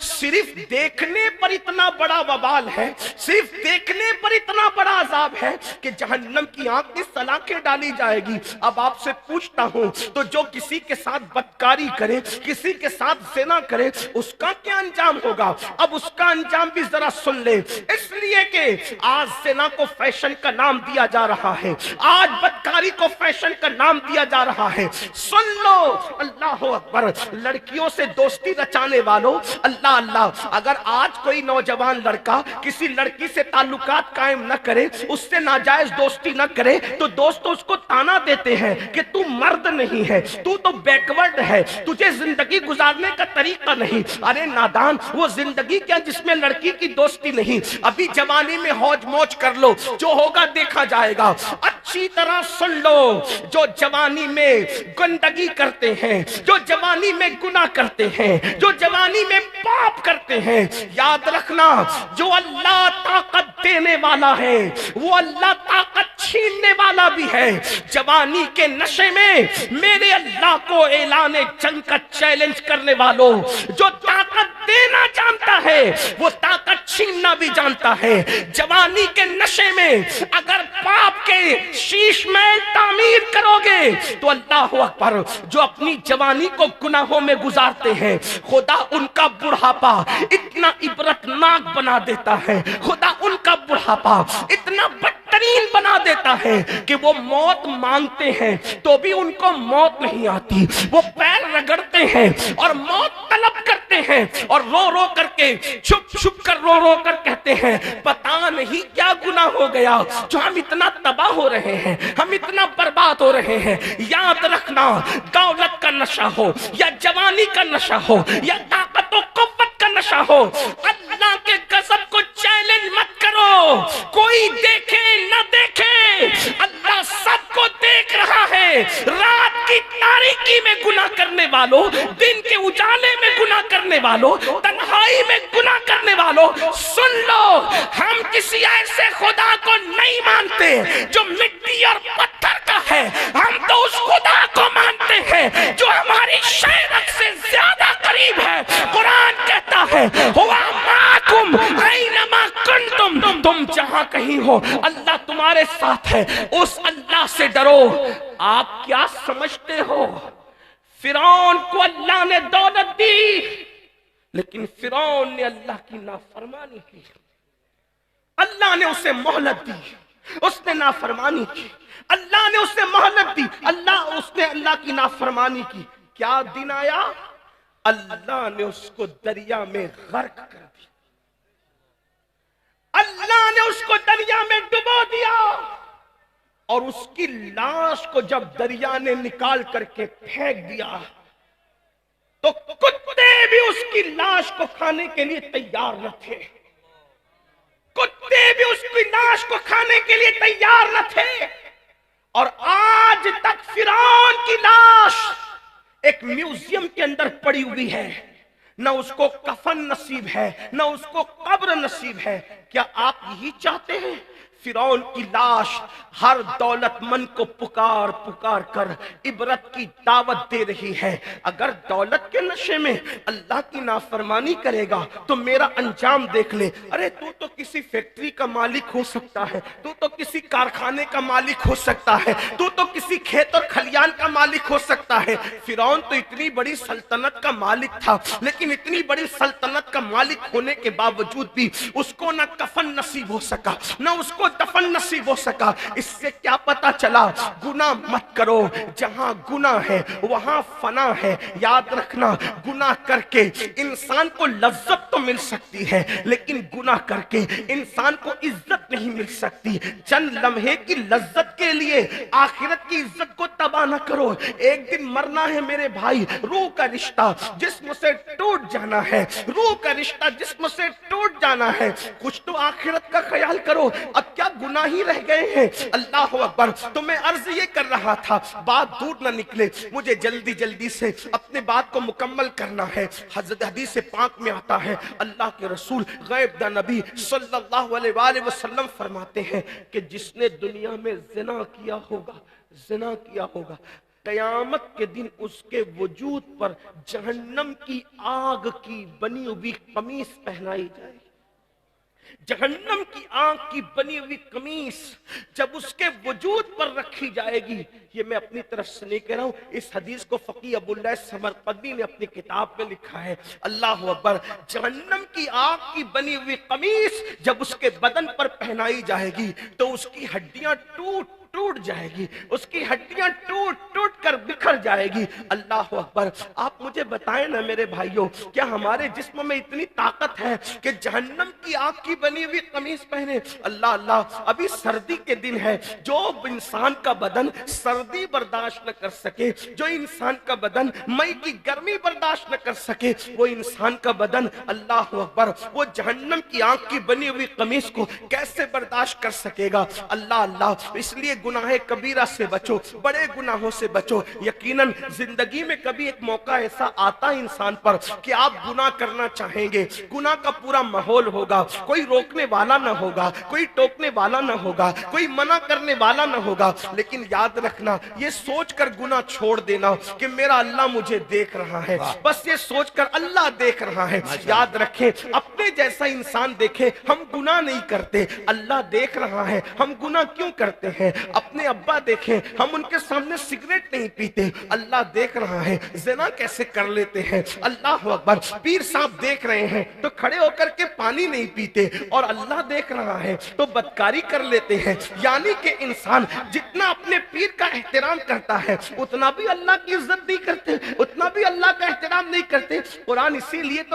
صرف دیکھنے پر اتنا بڑا وبال ہے، صرف دیکھنے پر اتنا بڑا عذاب ہے کہ جہنم کی آنکھ میں سلاخیں ڈالی جائے گی۔ اب آپ سے پوچھتا ہوں، تو جو کسی کے ساتھ بدکاری کرے، کسی کے ساتھ زنا کرے، اس کا کیا انجام ہوگا؟ اب اس کا انجام بھی ذرا سن لے، اس لیے کہ آج زنا کو فیشن کا نام دیا جا رہا ہے، آج بدکاری کو فیشن کا نام دیا جا رہا ہے۔ سن لو، اللہ اکبر، لڑکیوں سے دوستی رچانے والوں، اللہ اللہ، اگر آج کوئی نوجوان لڑکا کسی لڑکی سے تعلقات قائم نہ کرے، اس سے ناجائز دوستی نہ کرے، تو دوست اس کو تانا دیتے ہیں کہ تو مرد نہیں ہے، تو بیکورڈ ہے، تجھے زندگی گزارنے کا طریقہ نہیں۔ ارے نادان، وہ زندگی کیا جس میں لڑکی کی دوستی نہیں؟ ابھی جوانی میں ہوج موج کر لو، جو ہوگا دیکھا جائے گا۔ اچھی طرح سن لو، جو جوانی میں گندگی کرتے ہیں، جو جوانی میں گناہ کرتے ہیں، جو جوانی میں پاپ کرتے ہیں، یاد رکھنا، جو اللہ طاقت دینے والا ہے وہ اللہ طاقت چھیننے والا بھی ہے۔ جوانی کے نشے میں میرے اللہ کو اعلان جنگ کا چیلنج کرنے والوں، جو طاقت دینا جانتا ہے وہ طاقت چھیننا بھی جانتا ہے۔ جوانی کے نشے میں اگر پاپ کے شیش محل تعمیر کرو گے تو اللہ اکبر، جو اپنی جوانی کو گناہوں میں گزارتے ہیں، خدا ان کا بڑھاپا اتنا عبرتناک بنا دیتا ہے، خدا ان کا بڑھاپا اتنا بدترین بنا دیتا ہے کہ وہ موت مانگتے ہیں تو بھی ان کو موت نہیں آتی، وہ پیر رگڑتے ہیں اور موت طلب کرتے ہیں، اور رو رو کر کے، چھپ چھپ کر رو رو کر کہتے ہیں پتہ نہیں کیا گناہ ہو گیا جو ہم اتنا تباہ ہو رہے ہیں، ہم اتنا برباد ہو رہے ہیں۔ یاد رکھنا، دولت کا نشہ ہو یا جوانی کا نشہ ہو یا طاقت و قوت کا نشہ ہو، اللہ کے غضب کو چیلنج مت کرو۔ کوئی دیکھے نہ دیکھے، اللہ سب کو دیکھ رہا ہے۔ رات کی تاریکی میں گناہ کرنے والوں، دن کے اجالے میں گناہ کرنے والوں، تنہائی میں گناہ کرنے والوں، سن لو، ہم کسی ایسے خدا کو نہیں مانتے جو مٹی اور پتھر کا ہے، ہم تو اس خدا کو مانتے ہیں جو ہماری شہرت سے زیادہ قریب ہے۔ قرآن کہتا ہے ہوا معکم اینما کنتم، تم جہاں کہیں ہو اللہ تمہارے ساتھ ہے، اس اللہ سے ڈرو۔ آپ کیا سمجھتے ہو؟ فرعون کو اللہ نے دولت دی، لیکن فرعون نے اللہ کی نافرمانی کی، اللہ نے اسے مہلت دی، اس نے نافرمانی کی، اللہ نے اسے مہلت دی، اس نے اللہ کی نافرمانی کی۔ کیا دن آیا؟ اللہ نے اس کو دریا میں غرق کر دیا، اللہ نے اس کو دریا میں ڈبو دیا، اور اس کی لاش کو جب دریا نے نکال کر کے پھینک دیا تو کتے بھی اس کی لاش کو کھانے کے لیے تیار نہ تھے، کتے بھی اس کی لاش کو کھانے کے لیے تیار نہ تھے۔ اور آج تک فرعون کی لاش ایک میوزیم کے اندر پڑی ہوئی ہے، نہ اس کو کفن نصیب ہے، نہ اس کو قبر نصیب ہے۔ کیا آپ یہی چاہتے ہیں؟ فرعون کی لاش ہر دولت مند کو پکار پکار کر عبرت کی دعوت دے رہی ہے۔ اگر دولت کے نشے میں اللہ کی نافرمانی کرے گا تو میرا انجام دیکھ لے۔ ارے تو کسی فیکٹری کا مالک ہو سکتا ہے، تو کسی کارخانے کا مالک ہو سکتا ہے، تو کسی کھیت اور کھلیان کا مالک ہو سکتا ہے۔ فرعون تو اتنی بڑی سلطنت کا مالک تھا، لیکن اتنی بڑی سلطنت کا مالک ہونے کے باوجود بھی اس کو نہ کفن نصیب ہو سکا، نہ اس کو دفن نصیب ہو سکا۔ اس سے کیا پتا چلا؟ گناہ مت کرو، جہاں گناہ ہے وہاں فنا ہے۔ یاد رکھنا، گناہ کر کے انسان کو لذت تو مل سکتی ہے، لیکن گناہ کر کے انسان کو عزت نہیں مل سکتی۔ چند لمحے کی لذت کے لیے آخرت کی عزت کو تباہ نہ کرو۔ ایک دن مرنا ہے میرے بھائی، روح کا رشتہ جسم سے ٹوٹ جانا ہے، روح کا رشتہ جسم سے ٹوٹ جانا ہے۔ کچھ تو آخرت کا خیال کرو، اب کیا گناہ ہی رہ گئے ہیں؟ اللہ اکبر۔ تو میں عرض یہ کر رہا تھا، بات دور نہ نکلے، مجھے جلدی جلدی سے اپنے بات کو مکمل کرنا ہے۔ حضرت حدیث پاک میں آتا ہے، اللہ کے رسول غیب داں نبی صلی اللہ علیہ وآلہ وسلم فرماتے ہیں کہ جس نے دنیا میں زنا کیا ہوگا، زنا کیا ہوگا، قیامت کے دن اس کے وجود پر جہنم کی آگ کی بنی ہوئی قمیص پہنائی جائے گی۔ جہنم کی آگ کی بنی ہوئی قمیص جب اس کے وجود پر رکھی جائے گی، یہ میں اپنی طرف سے نہیں کہہ رہا ہوں، اس حدیث کو فقیہ ابو اللہ سمرقندی نے اپنی کتاب میں لکھا ہے۔ اللہ اکبر، جہنم کی آگ کی بنی ہوئی قمیص جب اس کے بدن پر پہنائی جائے گی تو اس کی ہڈیاں ٹوٹ جائے گی، اس کی ہڈیاں ٹوٹ کر بکھر جائے گی۔ اللہ اکبر، آپ مجھے بتائیں نا میرے بھائیوں، کیا ہمارے جسم میں اتنی طاقت ہے کہ جہنم کی آگ کی بنی ہوئی قمیص پہنے؟ اللہ اللہ، ابھی سردی کے دن ہے، جو انسان کا بدن سردی برداشت نہ کر سکے، جو انسان کا بدن مئی کی گرمی برداشت نہ کر سکے، وہ انسان کا بدن اللہ اکبر وہ جہنم کی آگ کی بنی ہوئی قمیص کو کیسے برداشت کر سکے گا؟ اللہ اللہ، اس لیے گناہ کبیرہ سے بچو، بڑے گناہوں سے بچو۔ یقیناً زندگی میں کبھی ایک موقع ایسا آتا ہے انسان پر کہ آپ گناہ کرنا چاہیں گے، گناہ کا پورا ماحول ہوگا، کوئی روکنے والا نہ ہوگا، کوئی ٹوکنے والا نہ ہوگا، کوئی منع کرنے والا نہ ہوگا، لیکن یاد رکھنا، یہ سوچ کر گناہ چھوڑ دینا کہ میرا اللہ مجھے دیکھ رہا ہے، بس یہ سوچ کر اللہ دیکھ رہا ہے۔ یاد رکھیں، اپنے جیسا انسان دیکھے ہم گناہ نہیں کرتے، اللہ دیکھ رہا ہے ہم گناہ کیوں کرتے ہیں۔ اپنے ابا دیکھیں، ہم ان کے سامنے سگریٹ نہیں پیتے، اللہ دیکھ رہا ہے زنا کیسے کر لیتے ہیں۔ اللہ اکبر، پیر صاحب دیکھ رہے ہیں تو کھڑے ہو کر کے پانی نہیں پیتے، اور اللہ دیکھ رہا ہے تو بدکاری کر لیتے ہیں۔ یعنی کہ انسان جتنا اپنے پیر کا احترام کرتا ہے اتنا بھی اللہ کی عزت نہیں کرتے، اتنا بھی اللہ کا احترام نہیں کرتے۔ قرآن اسی لیے تو